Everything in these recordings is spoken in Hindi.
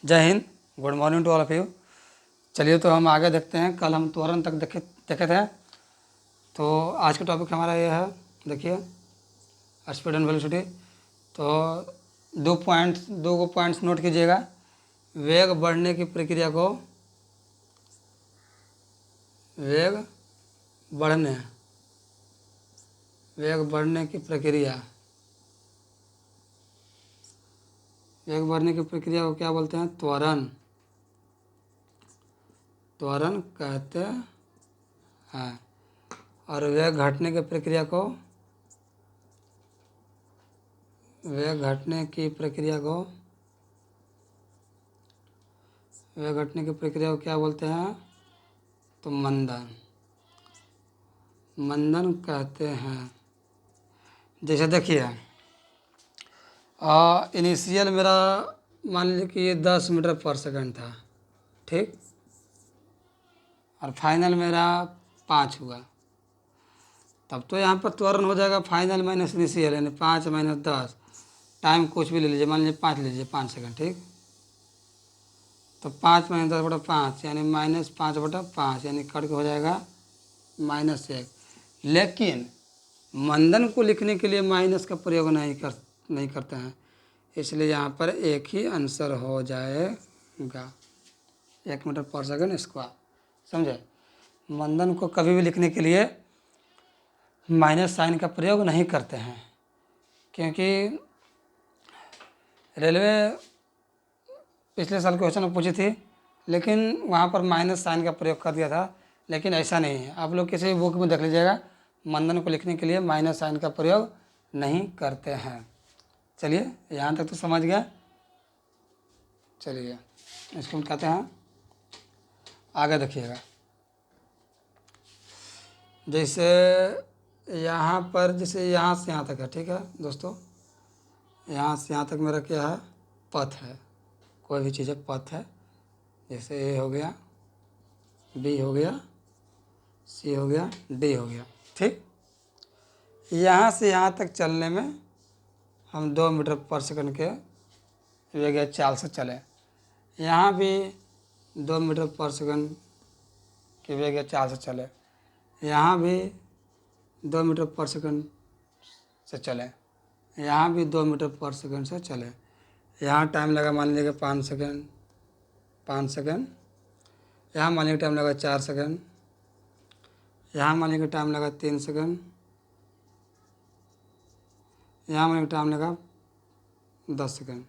जय हिंद, good morning to all of you. चलिए तो हम आगे देखते हैं। कल हम त्वरण तक देखे थे। तो आज का टॉपिक हमारा ये है, देखिए स्पीड एंड वेलोसिटी। तो दो पॉइंट्स नोट कीजिएगा। वेग बढ़ने की प्रक्रिया को वेग बढ़ने की प्रक्रिया को क्या बोलते हैं? त्वरण कहते हैं। और वेग घटने की प्रक्रिया को क्या बोलते हैं? तो मंदन कहते हैं। जैसे देखिए, इनिशियल मेरा मान लीजिए कि ये 10 मीटर पर सेकंड था, ठीक, और फाइनल मेरा 5 हुआ। तब तो यहाँ पर त्वरण हो जाएगा फाइनल माइनस इनिशियल, यानी 5 माइनस 10। टाइम कुछ भी ले लीजिए, मान लीजिए 5 ले लीजिए, 5 सेकंड, ठीक। तो 5 माइनस 10/5 यानी -5/5, यानी कट के हो जाएगा -1। लेकिन मंदन को लिखने के लिए माइनस का प्रयोग नहीं करते हैं, इसलिए यहाँ पर एक ही आंसर हो जाएगा, 1 मीटर पर सेकंड स्क्वायर। समझे? मंदन को कभी भी लिखने के लिए माइनस साइन का प्रयोग नहीं करते हैं, क्योंकि रेलवे पिछले साल क्वेश्चन में पूछी थी, लेकिन वहाँ पर माइनस साइन का प्रयोग कर दिया था। लेकिन ऐसा नहीं है, आप लोग किसी भी बुक में देख लीजिएगा, मंदन को लिखने के लिए माइनस साइन का प्रयोग नहीं करते हैं। चलिए, यहाँ तक तो समझ गया। चलिए इसको हम कहते हैं, आगे देखिएगा। जैसे यहाँ पर, जैसे यहाँ से यहाँ तक है, ठीक है दोस्तों, यहाँ से यहाँ तक मेरा क्या है? पथ है। कोई भी चीज़ है, पथ है। जैसे ए हो गया, बी हो गया, सी हो गया, डी हो गया, ठीक। यहाँ से यहाँ तक चलने में हम 2 मीटर पर सेकंड के वेग चाल से चले। यहाँ भी 2 मीटर पर सेकंड के वेग चाल से चले। यहाँ भी 2 मीटर पर सेकंड से चले। यहाँ भी 2 मीटर पर सेकंड से चले। यहाँ टाइम लगा मान लीजिए 5 सेकंड। यहाँ मान लीजिए टाइम लगा 4 सेकंड। यहाँ मान लीजिए टाइम लगा 3 सेकंड। यहाँ मान लीजिए टाइम लगा 10 सेकंड,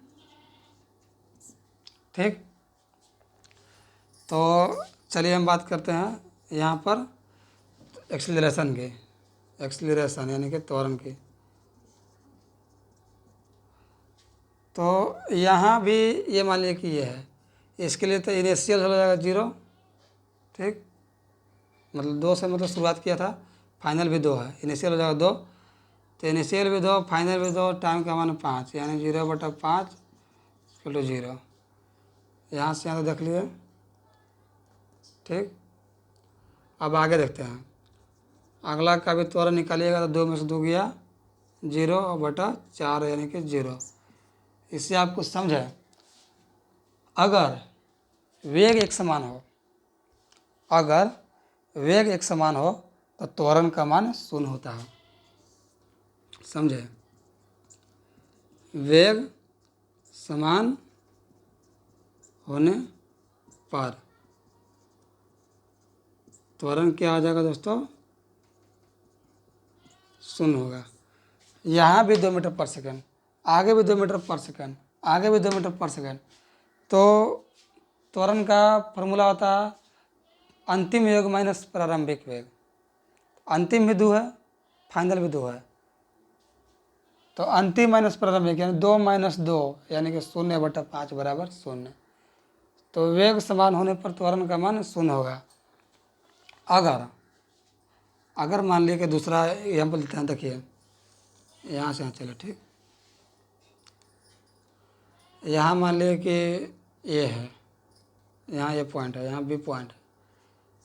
ठीक। तो चलिए हम बात करते हैं यहाँ पर एक्सीलरेशन यानी कि त्वरण की। तो यहाँ भी ये मान लीजिए कि ये है, इसके लिए तो इनिशियल हो जाएगा 0, ठीक। मतलब 2 से मतलब शुरुआत किया था, फाइनल भी 2 है, इनिशियल हो जाएगा 2। तो इनिशियल भी 2, फाइनल भी 2, टाइम का मान 5, यानी 0/5 = 0। यहाँ से यहाँ तो देख लिए, ठीक। अब आगे देखते हैं, अगला का भी त्वरण निकालिएगा तो 2 में से 2 गया 0/4, यानी कि 0। इससे आपको समझे, अगर वेग एक समान हो तो त्वरण का मान 0 होता है। समझे? वेग समान होने पर त्वरण क्या आ जाएगा दोस्तों? 0 होगा। यहाँ भी 2 मीटर पर सेकंड, आगे भी 2 मीटर पर सेकंड, आगे भी 2 मीटर पर सेकंड। तो त्वरण का फॉर्मूला होता है अंतिम वेग माइनस प्रारंभिक वेग। अंतिम भी 2 है, फाइनल भी 2 है। तो अंतिम माइनस प्रारंभिक यानी 2 - 2 यानी कि 0/5 = 0। तो वेग समान होने पर त्वरण का मान 0 होगा। अगर मान लीजिए कि दूसरा एग्जाम्पल देते हैं, देखिए यहाँ से यहाँ चलो, ठीक। यहाँ मान लीजिए कि ये है, यहाँ ये पॉइंट है, यहाँ बी पॉइंट है,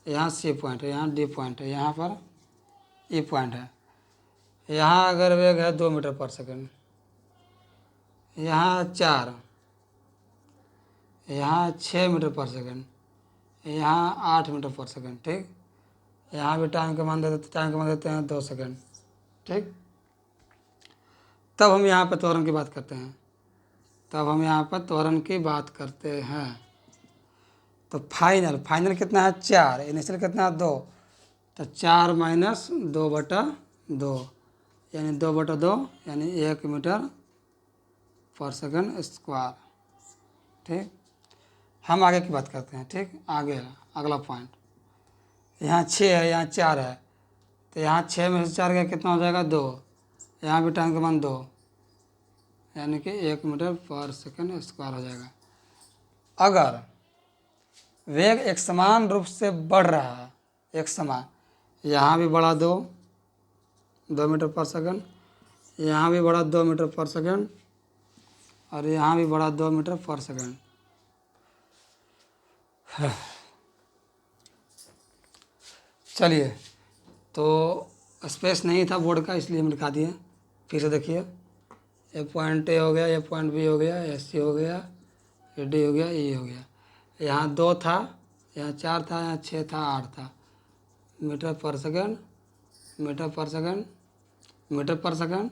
यहाँ सी पॉइंट है, यहाँ डी पॉइंट है, यहाँ पर ई पॉइंट है। यहाँ अगर वेग है 2 मीटर पर सेकंड, यहाँ 4, यहाँ 6 मीटर पर सेकंड, यहाँ 8 मीटर पर सेकंड। ठीक, यहाँ भी टाइम का मान देते हैं 2 सेकंड। ठीक, तब हम यहाँ पर त्वरण की बात करते हैं, तो फाइनल कितना है 4, इनिशियल कितना है 2, तो 4 माइनस 2/2 यानी 2/2 यानी 1 मीटर पर सेकंड स्क्वायर। ठीक, हम आगे की बात करते हैं। ठीक, आगे अगला पॉइंट, यहाँ 6 है, यहाँ 4 है, तो यहाँ 6 में से 4 गया कितना हो जाएगा 2, यहाँ भी टाइम का मान 2 यानी कि 1 मीटर पर सेकंड स्क्वायर हो जाएगा। अगर वेग एक समान रूप से बढ़ रहा है, एक समान, यहाँ भी बढ़ा 2 मीटर पर सेकंड, यहाँ भी बढ़ा 2 मीटर पर सेकंड, और यहाँ भी बढ़ा 2 मीटर पर सेकंड। चलिए, तो स्पेस नहीं था बोर्ड का इसलिए हम लिखा दिए। फिर से देखिए, ये पॉइंट ए हो गया, ये पॉइंट बी हो गया, ये सी हो गया, ये डी हो गया, ये हो गया। यहाँ 2 था, यहाँ 4 था, यहाँ 6 था, 8 था। मीटर पर सेकंड, मीटर पर सेकंड, मीटर पर सेकंड,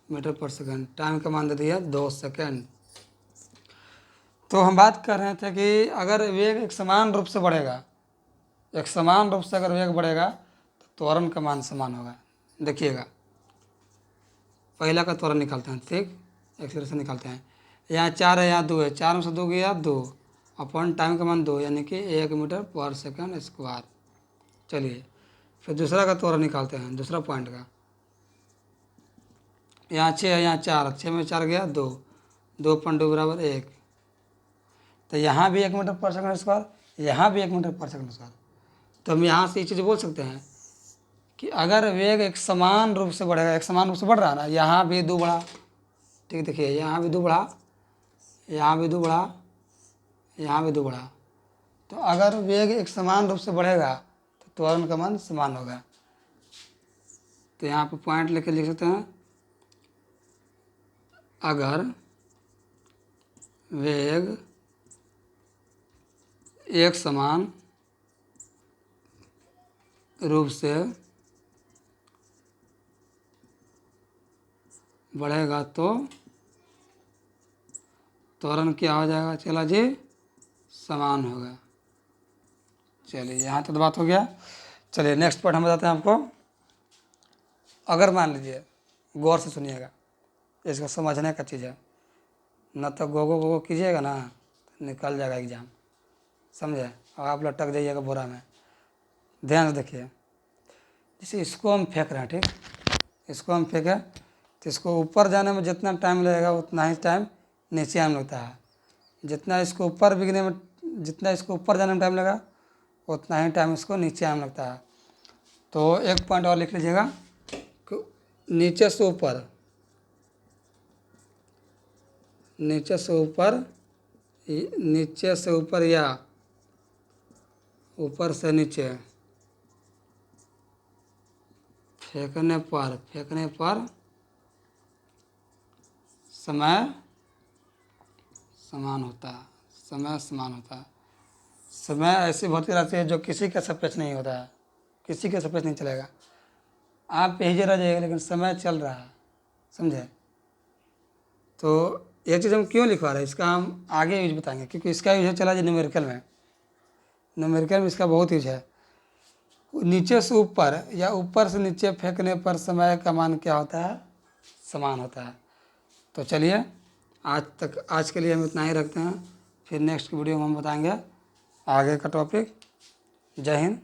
मीटर पर सेकंड। टाइम का मान दे दिया 2 सेकंड। तो हम बात कर रहे थे कि अगर वेग एक समान रूप से बढ़ेगा, एक समान रूप से अगर वेग बढ़ेगा तो त्वरण का मान समान होगा। देखिएगा, पहला का त्वरण निकालते हैं। ठीक, एक्सेलरेशन निकालते हैं। यहाँ 4 है, यहाँ 2 है, 4 में से 2 गया 2, अपॉन टाइम का मान 2 यानी कि 1 मीटर पर सेकंड स्क्वायर। चलिए, फिर दूसरा का त्वरण निकालते हैं, दूसरा पॉइंट का। यहाँ 6 है, यहाँ 4, 6 में 4 गया 2, 2 बराबर 1, तो यहाँ भी 1 मीटर पर सेकंड स्क्वायर, यहाँ भी 1 मीटर पर सेकंड स्क्वायर। तो हम यहाँ से ये चीज़ बोल सकते हैं कि अगर वेग एक समान रूप से बढ़ेगा, एक समान रूप से बढ़ रहा है ना, यहाँ भी 2 बढ़ा। ठीक, देखिए यहाँ भी 2 बढ़ा, यहाँ भी 2 बढ़ा, यहाँ भी 2 बढ़ा। तो अगर वेग एक समान रूप से बढ़ेगा तो त्वरण का मान समान होगा। तो यहाँ पे पॉइंट लेके लिख सकते हैं, अगर वेग एक समान रूप से बढ़ेगा तो त्वरण क्या हो जाएगा, चला जी, समान होगा। चलिए, यहाँ तक तो बात हो गया। चलिए, नेक्स्ट पॉइंट हम बताते हैं आपको। अगर मान लीजिए, गौर से सुनिएगा, इसको समझने का चीज़ है, न तो गोगो कीजिएगा ना तो निकल जाएगा एग्जाम, समझे, और आप लटक जाइएगा बोरा में। ध्यान से देखिए, जैसे इसको हम फेंक रहे हैं। ठीक, इसको हम फेंकें तो इसको ऊपर जाने में जितना टाइम लगेगा उतना ही टाइम नीचे आने लगता है। जितना इसको ऊपर बिगने में, जितना इसको ऊपर जाने में टाइम लगा उतना ही टाइम इसको नीचे आने लगता है। तो एक पॉइंट और लिख लीजिएगा कि नीचे से ऊपर, नीचे से ऊपर, नीचे से ऊपर या ऊपर से नीचे फेंकने पर समय समान होता है, समय समान होता है। समय ऐसी भर्ती रहती है जो किसी का सापेक्ष नहीं होता है, किसी के सापेक्ष नहीं चलेगा। आप यही रह जाइएगा लेकिन समय चल रहा है, समझे। तो ये चीज़ हम क्यों लिखवा रहे हैं, इसका हम आगे यूज बताएंगे, क्योंकि इसका यूज चला जाए न्यूमेरिकल में। न्यूमेरिकल में इसका बहुत यूज है। नीचे से ऊपर या ऊपर से नीचे फेंकने पर समय का मान क्या होता है, समान होता है। तो चलिए, आज के लिए हम इतना ही रखते हैं। फिर नेक्स्ट वीडियो में हम बताएंगे आगे का टॉपिक। जय हिंद।